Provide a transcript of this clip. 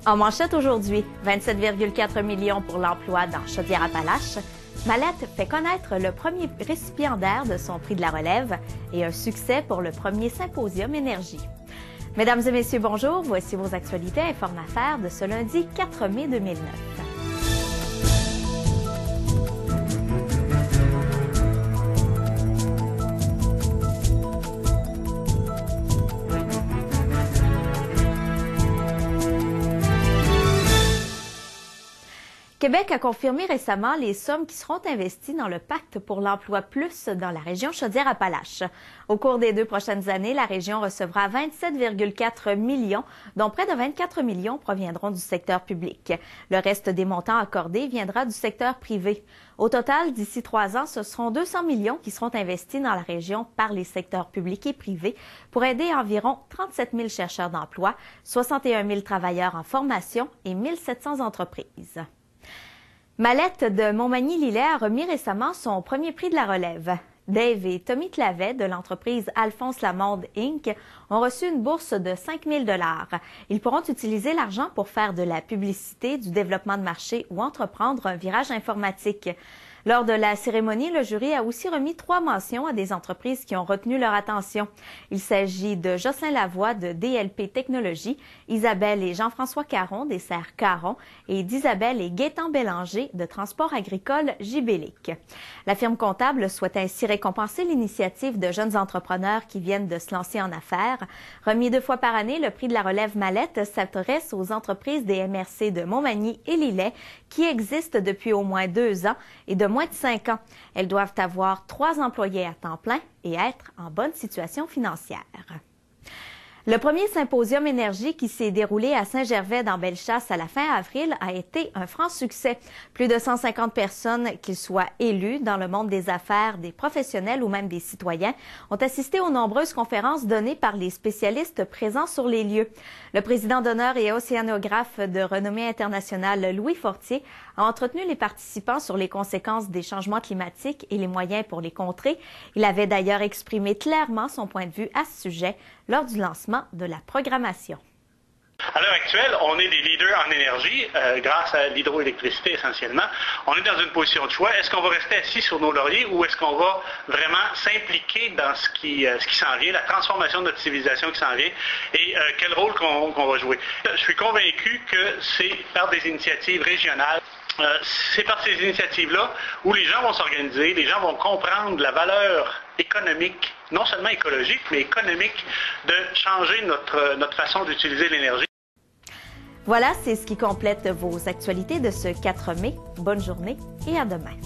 En manchette aujourd'hui, 27,4 millions pour l'emploi dans Chaudière-Appalaches. Mallette fait connaître le premier récipiendaire de son prix de la relève et un succès pour le premier symposium énergie. Mesdames et messieurs, bonjour. Voici vos actualités Informe Affaires de ce lundi 4 mai 2009. Québec a confirmé récemment les sommes qui seront investies dans le pacte pour l'emploi plus dans la région Chaudière-Appalaches. Au cours des 2 prochaines années, la région recevra 27,4 millions, dont près de 24 millions proviendront du secteur public. Le reste des montants accordés viendra du secteur privé. Au total, d'ici 3 ans, ce seront 200 millions qui seront investis dans la région par les secteurs publics et privés pour aider environ 37 000 chercheurs d'emploi, 61 000 travailleurs en formation et 1 700 entreprises. Mallette de Montmagny-Lillet a remis récemment son premier prix de la relève. Dave et Tommy Clavet de l'entreprise Alphonse Lamonde Inc. ont reçu une bourse de 5 000 $. Ils pourront utiliser l'argent pour faire de la publicité, du développement de marché ou entreprendre un virage informatique. Lors de la cérémonie, le jury a aussi remis 3 mentions à des entreprises qui ont retenu leur attention. Il s'agit de Jocelyn Lavoie de DLP Technologies, Isabelle et Jean-François Caron des serres Caron et d'Isabelle et Gaétan Bélanger de Transport agricole Gibélic. La firme comptable souhaite ainsi récompenser l'initiative de jeunes entrepreneurs qui viennent de se lancer en affaires. Remis 2 fois par année, le prix de la relève Mallette s'adresse aux entreprises des MRC de Montmagny et Lillet qui existent depuis au moins 2 ans et de moins de 5 ans. Elles doivent avoir 3 employés à temps plein et être en bonne situation financière. Le premier symposium énergie qui s'est déroulé à Saint-Gervais dans Bellechasse à la fin avril a été un franc succès. Plus de 150 personnes, qu'ils soient élus dans le monde des affaires, des professionnels ou même des citoyens, ont assisté aux nombreuses conférences données par les spécialistes présents sur les lieux. Le président d'honneur et océanographe de renommée internationale Louis Fortier a entretenu les participants sur les conséquences des changements climatiques et les moyens pour les contrer. Il avait d'ailleurs exprimé clairement son point de vue à ce sujet lors du lancement de la programmation. À l'heure actuelle, on est des leaders en énergie, grâce à l'hydroélectricité essentiellement. On est dans une position de choix. Est-ce qu'on va rester assis sur nos lauriers ou est-ce qu'on va vraiment s'impliquer dans ce qui s'en vient, la transformation de notre civilisation qui s'en vient et quel rôle qu'on va jouer? Je suis convaincu que c'est par des initiatives régionales. C'est par ces initiatives-là où les gens vont s'organiser, les gens vont comprendre la valeur économique, non seulement écologique, mais économique, de changer notre façon d'utiliser l'énergie. Voilà, c'est ce qui complète vos actualités de ce 4 mai. Bonne journée et à demain.